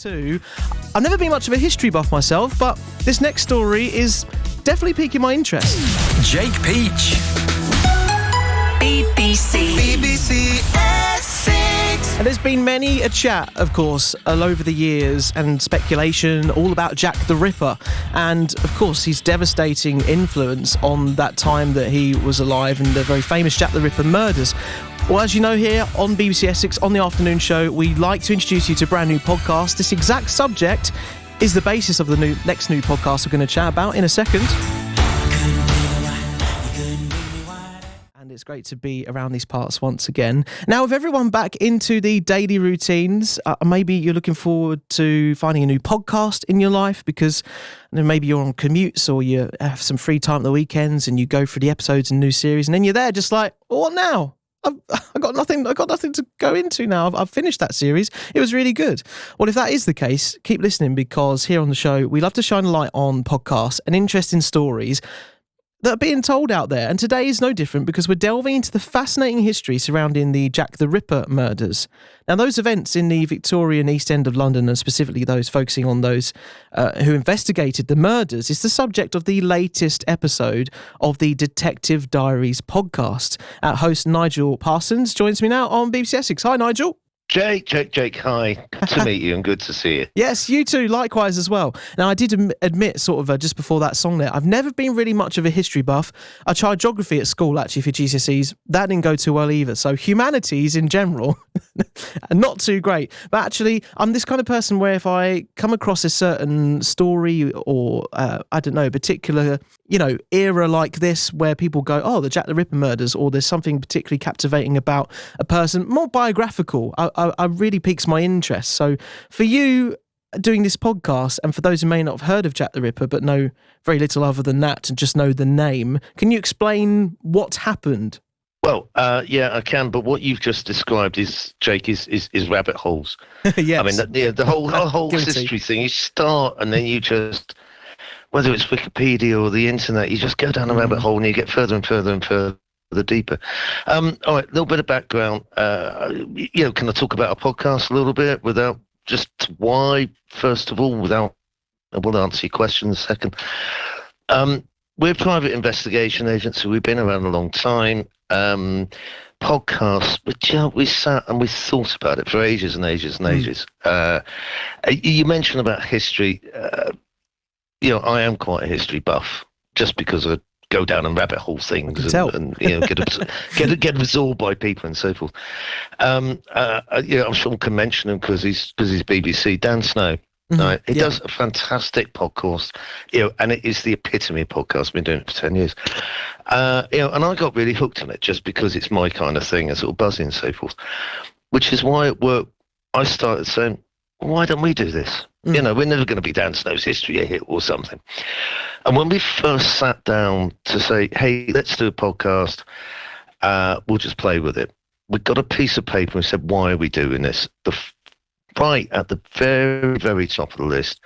too. I've never been much of a history buff myself, but this next story is definitely piquing my interest. Jake Peach. BBC Essex. And there's been many a chat, of course, all over the years and speculation all about Jack the Ripper and, of course, his devastating influence on that time that he was alive and the very famous Jack the Ripper murders. Well, as you know, here on BBC Essex, on the afternoon show, we like to introduce you to a brand new podcast. This exact subject is the basis of the next new podcast we're going to chat about in a second. And it's great to be around these parts once again. Now, with everyone back into the daily routines, maybe you're looking forward to finding a new podcast in your life because maybe you're on commutes or you have some free time at the weekends and you go through the episodes and new series and then you're there just like, well, what now? I've got nothing to go into now. I've finished that series. It was really good. Well, if that is the case, keep listening because here on the show, we love to shine a light on podcasts and interesting stories that are being told out there. And today is no different because we're delving into the fascinating history surrounding the Jack the Ripper murders. Now, those events in the Victorian East End of London, and specifically those focusing on those who investigated the murders, is the subject of the latest episode of the Detective Diaries podcast. Host Nigel Parsons joins me now on BBC Essex. Hi, Nigel. Jake, hi. Good to meet you and good to see you. Yes, you too, likewise as well. Now, I did admit sort of just before that song there, I've never been really much of a history buff. I tried geography at school, actually, for GCSEs. That didn't go too well either. So humanities in general, not too great. But actually, I'm this kind of person where if I come across a certain story or, I don't know, a particular, era like this where people go, oh, the Jack the Ripper murders, or there's something particularly captivating about a person, more biographical, I really piques my interest. So for you doing this podcast, and for those who may not have heard of Jack the Ripper but know very little other than that and just know the name, can you explain what's happened? Well, yeah, I can. But what you've just described is rabbit holes. Yes. I mean, the whole Guilty. history thing. You start and then you just, whether it's Wikipedia or the internet, you just go down a rabbit hole and you get further and further and further. The deeper. All right, a little bit of background. Can I talk about our podcast a little bit without just why, first of all, I will answer your question in a second. We're a private investigation agency. We've been around a long time. Podcasts, but we sat and we thought about it for ages and ages and ages. You mentioned about history. I am quite a history buff just because of go down and rabbit hole things and get absorbed by people and so forth. I'm sure we can mention him because he's BBC. Dan Snow, right? He does a fantastic podcast, and it is the epitome of podcast. I've been doing it for 10 years, and I got really hooked on it just because it's my kind of thing, a sort of buzzing and so forth. Which is why at work I started saying, why don't we do this? We're never going to be Dan Snow's History Hit or something. And when we first sat down to say, hey, let's do a podcast, we'll just play with it. We got a piece of paper and said, why are we doing this? Right at the very, very top of the list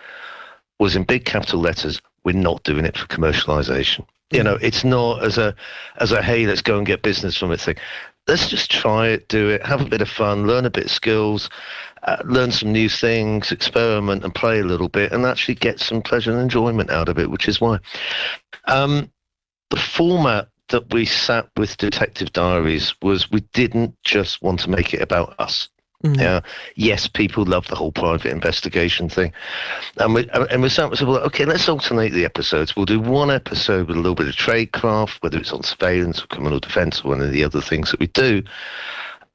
was in big capital letters, we're not doing it for commercialization. It's not as a hey, let's go and get business from it thing. Let's just try it, do it, have a bit of fun, learn a bit of skills, learn some new things, experiment and play a little bit and actually get some pleasure and enjoyment out of it, which is why. The format that we sat with Detective Diaries was we didn't just want to make it about us. Yes, people love the whole private investigation thing. And we sat and said, well, okay, let's alternate the episodes. We'll do one episode with a little bit of tradecraft, whether it's on surveillance or criminal defence or one of the other things that we do.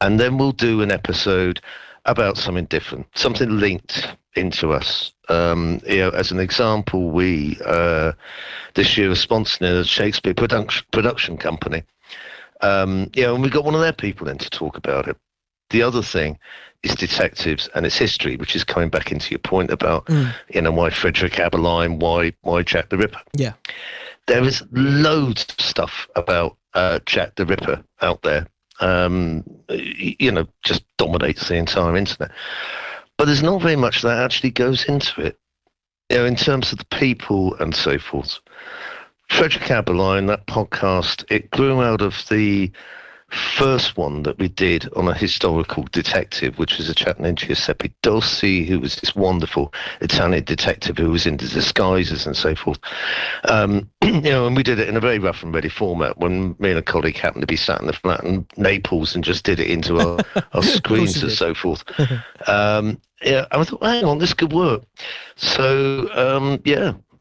And then we'll do an episode about something different, something linked into us. As an example, we this year are sponsoring a Shakespeare production company. And we got one of their people in to talk about it. The other thing is detectives and its history, which is coming back into your point about, why Frederick Abberline, why Jack the Ripper. Yeah. There is loads of stuff about Jack the Ripper out there, just dominates the entire internet. But there's not very much that actually goes into it, in terms of the people and so forth. Frederick Abberline, that podcast, it grew out of the first one that we did on a historical detective, which was a chap named Giuseppe Dossi, who was this wonderful Italian detective who was into disguises and so forth. And we did it in a very rough and ready format when me and a colleague happened to be sat in the flat in Naples and just did it into our screens and so forth. And I thought, hang on, this could work. So,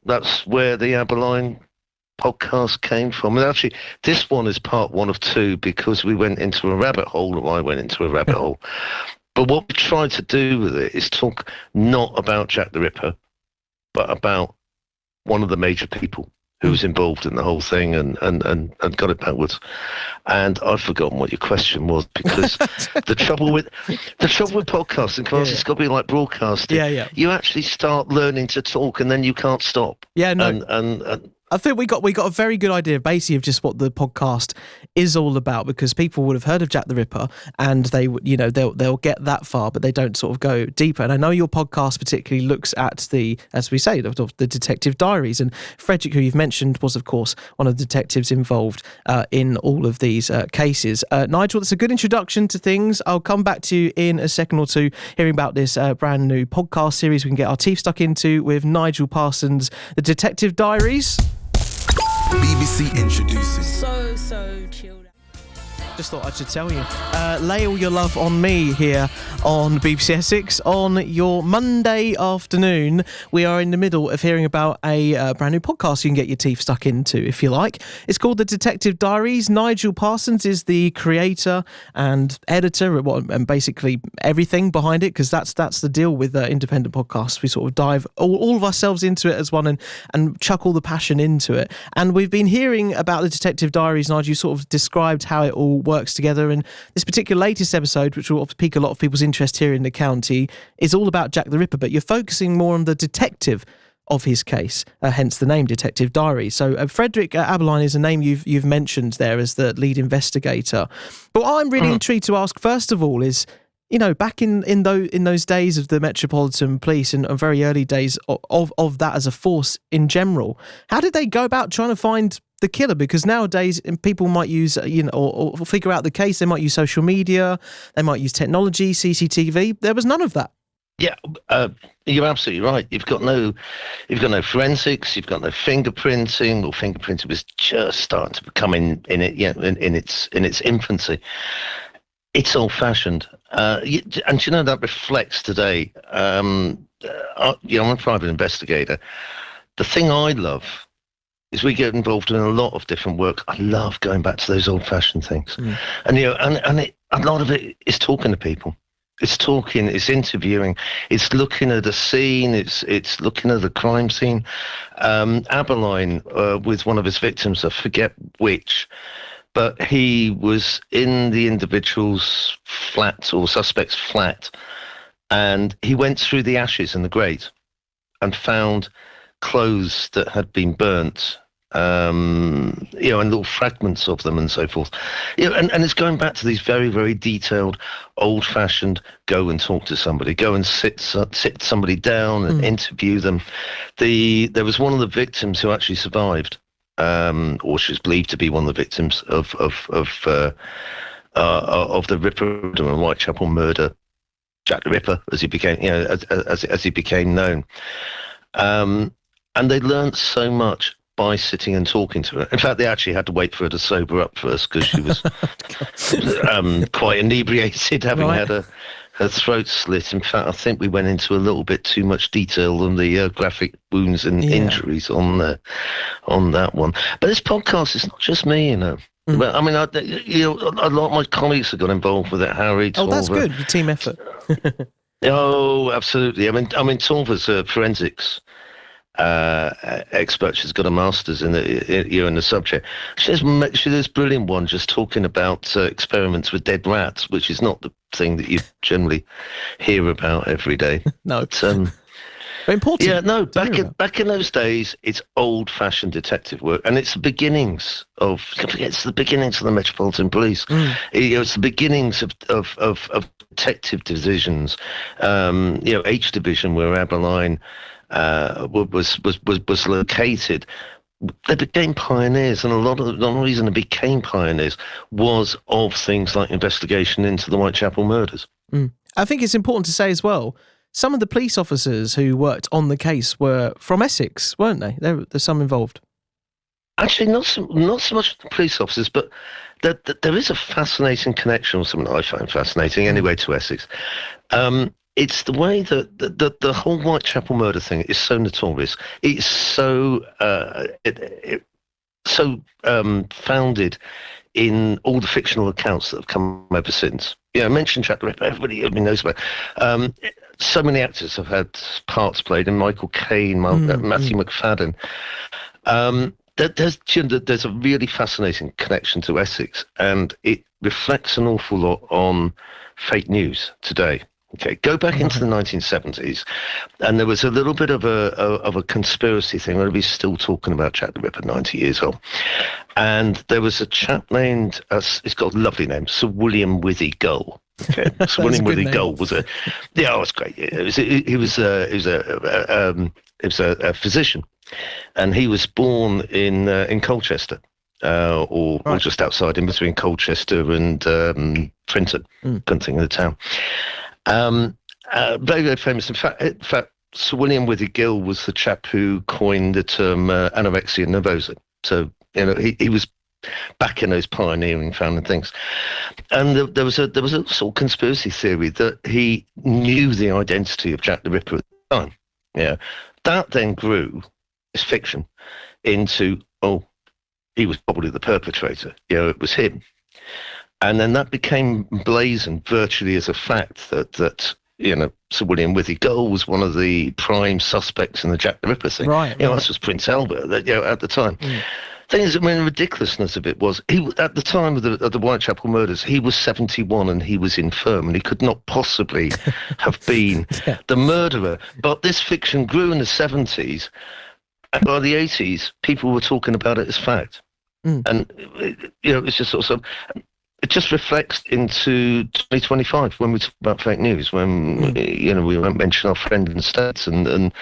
that's where the Abberline podcast came from. And actually, this one is part 1 of 2 because we went into a rabbit hole, or I went into a rabbit hole. But what we tried to do with it is talk not about Jack the Ripper, but about one of the major people who was involved in the whole thing and got it backwards. And I've forgotten what your question was, because the trouble with podcasting, because it's got to be like broadcasting. Yeah. You actually start learning to talk and then you can't stop. Yeah, no. And I think we got a very good idea, basically, of just what the podcast is all about, because people would have heard of Jack the Ripper, and they would, they'll get that far, but they don't sort of go deeper. And I know your podcast particularly looks at as we say, the detective diaries. And Frederick, who you've mentioned, was of course one of the detectives involved in all of these cases. Nigel, that's a good introduction to things. I'll come back to you in a second or two, hearing about this brand new podcast series we can get our teeth stuck into with Nigel Parsons, the Detective Diaries. BBC introduces. So chilled. Just thought I should tell you. Lay all your love on me here on BBC Essex on your Monday afternoon. We are in the middle of hearing about a brand new podcast you can get your teeth stuck into, if you like. It's called The Detective Diaries. Nigel Parsons is the creator and editor, and basically everything behind it, because that's the deal with independent podcasts. We sort of dive all of ourselves into it as one and chuck all the passion into it. And we've been hearing about The Detective Diaries. Nigel, you sort of described how it all works together, and this particular latest episode, which will pique a lot of people's interest here in the county, is all about Jack the Ripper, but you're focusing more on the detective of his case, hence the name Detective Diary. So Frederick Abberline is a name you've mentioned there as the lead investigator. But what I'm really intrigued to ask first of all is, back in those days of the Metropolitan Police and very early days of that as a force in general, how did they go about trying to find the killer? Because nowadays people might use, or figure out the case. They might use social media, they might use technology, CCTV. There was none of that. Yeah, you're absolutely right. You've got no forensics. You've got no fingerprinting. Well, fingerprinting was just starting to become in its infancy. It's old-fashioned, and that reflects today. I'm a private investigator. The thing I love is we get involved in a lot of different work. I love going back to those old-fashioned things, and a lot of it is talking to people. It's talking, it's interviewing, it's looking at a scene, it's looking at the crime scene. Abberline, with one of his victims, I forget which, but he was in the individual's flat or suspect's flat, and he went through the ashes in the grate and found clothes that had been burnt, and little fragments of them and so forth. And it's going back to these very, very detailed, old-fashioned, go and talk to somebody, go and sit somebody down and interview them. There was one of the victims who actually survived, or she was believed to be one of the victims of the Ripper and Whitechapel murder, Jack the Ripper, as he became, as he became known. And they learned so much by sitting and talking to her. In fact, they actually had to wait for her to sober up first, because she was quite inebriated, having had her throat slit. In fact, I think we went into a little bit too much detail on the graphic wounds and injuries on that one. But this podcast is not just me, Well, I mean, a lot of my colleagues have got involved with it. Harry, Torva. Oh, that's good. Your team effort. Oh, absolutely. I mean, Torva's a forensics expert. She's got a master's in the subject. She has this brilliant one just talking about experiments with dead rats, which is not the thing that you generally hear about every day. No, but important. Yeah, no. Back in those days, it's old-fashioned detective work, and it's the beginnings of. It's the beginnings of the Metropolitan Police. It's the beginnings of detective divisions. H Division, where Abberline was located, they became pioneers, and a lot of the reason they became pioneers was of things like investigation into the Whitechapel murders. I think it's important to say as well, some of the police officers who worked on the case were from Essex, weren't they? There's some involved. Actually, not so much the police officers, but there is a fascinating connection, or something I find fascinating anyway, to Essex. It's the way that the whole Whitechapel murder thing is so notorious. It's so founded in all the fictional accounts that have come ever since. You know, mention Jack the Ripper, everybody knows about it. So many actors have had parts played in Michael Caine, Matthew McFadden. There's a really fascinating connection to Essex, and it reflects an awful lot on fake news today. Okay, go back into the 1970s, and there was a little bit of a conspiracy thing. Everybody's still talking about Jack the Ripper, 90 years old. And there was a chap named, it's got a lovely name, Sir William Withy Gull. Okay, Sir William Withy Gull was it was great. He was a physician, and he was born in Colchester, or just outside, in between Colchester and Trenton. Couldn't think of the town. Very, very famous. In fact, Sir William Withy Gill was the chap who coined the term anorexia nervosa. So, you know, he was back in those pioneering founding things. And there was a sort of conspiracy theory that he knew the identity of Jack the Ripper at the time. Yeah, that then grew, as fiction, into, he was probably the perpetrator. You know, it was him. And then that became blazoned virtually as a fact that you know, Sir William Withy Gull was one of the prime suspects in the Jack the Ripper thing. Right. You know, this was Prince Albert, at the time. Thing is, I mean, the ridiculousness of it was, he at the time of the Whitechapel murders, he was 71 and he was infirm, and he could not possibly have been the murderer. But this fiction grew in the 70s, and by the 80s, people were talking about it as fact. And, you know, it's just sort of... It just reflects into 2025 when we talk about fake news, when you know, we won't mention our friend in the States, and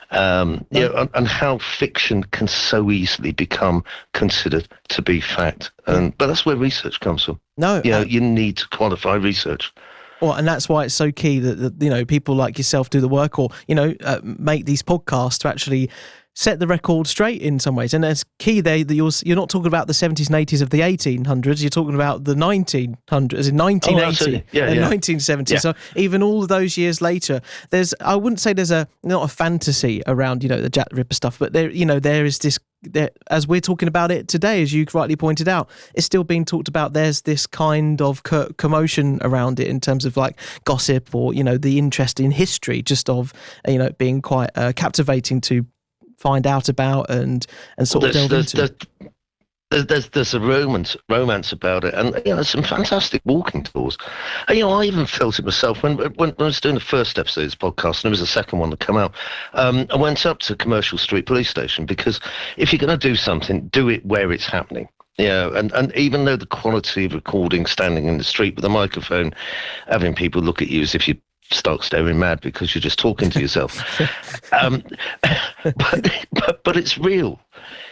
you know, and how fiction can so easily become considered to be fact. But that's where research comes from. You need to qualify research. Well, and that's why it's so key that you know, people like yourself do the work, or you know, make these podcasts to actually set the record straight in some ways. And it's key there that you're not talking about the 70s and 80s of the 1800s, you're talking about the 1900s, in 1980 and 1970. So even all of those years later, I wouldn't say there's not a fantasy around, you know, the Jack the Ripper stuff, but there is this, as we're talking about it today, as you rightly pointed out, it's still being talked about. There's this kind of commotion around it in terms of like gossip, or, you know, the interest in history, just of, you know, being quite captivating to find out about and sort of delve into. There's a romance about it, and you know, there's some fantastic walking tours. And, you know, I even felt it myself when I was doing the first episode of this podcast, and there was a second one to come out. I went up to Commercial Street Police Station, because if you're going to do something, do it where it's happening. Yeah, and even though the quality of recording standing in the street with a microphone, having people look at you as if you start staring mad because you're just talking to yourself. But it's real.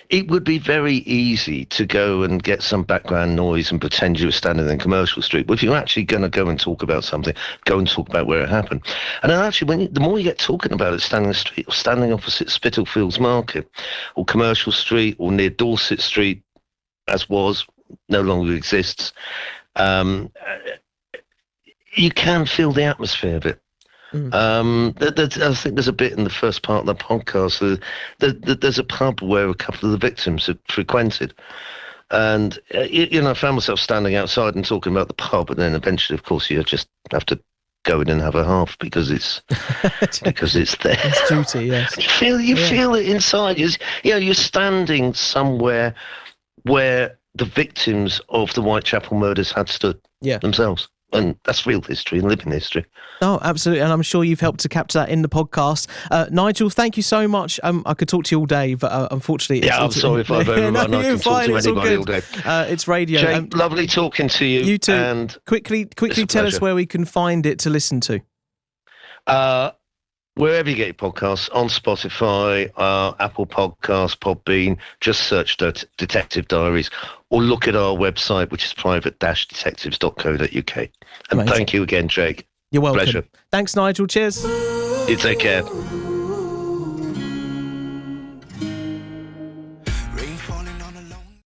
It would be very easy to go and get some background noise and pretend you were standing in Commercial Street. But if you're actually going to go and talk about something, go and talk about where it happened. And then actually, the more you get talking about it, standing in the street, or standing opposite Spitalfields Market, or Commercial Street, or near Dorset Street, as was, no longer exists, you can feel the atmosphere of it. I think there's a bit in the first part of the podcast. There's a pub where a couple of the victims had frequented, and you know, I found myself standing outside and talking about the pub, and then eventually, of course, you just have to go in and have a half because it's there. It's duty, yes. You feel it inside. You're standing somewhere where the victims of the Whitechapel murders had stood themselves. And that's real history and living history. Oh, absolutely. And I'm sure you've helped to capture that in the podcast. Nigel, thank you so much. I could talk to you all day, but unfortunately... I'm sorry if I've overrun. I can talk to anybody all day. It's radio. Jake, lovely talking to you. You too. And quickly tell us where we can find it to listen to. Wherever you get your podcasts, on Spotify, Apple Podcasts, Podbean, just search Detective Diaries or look at our website, which is private-detectives.co.uk. And Amazing. thank you again, Jake. You're welcome. Pleasure. Thanks, Nigel. Cheers. You take care. Rain falling on a lone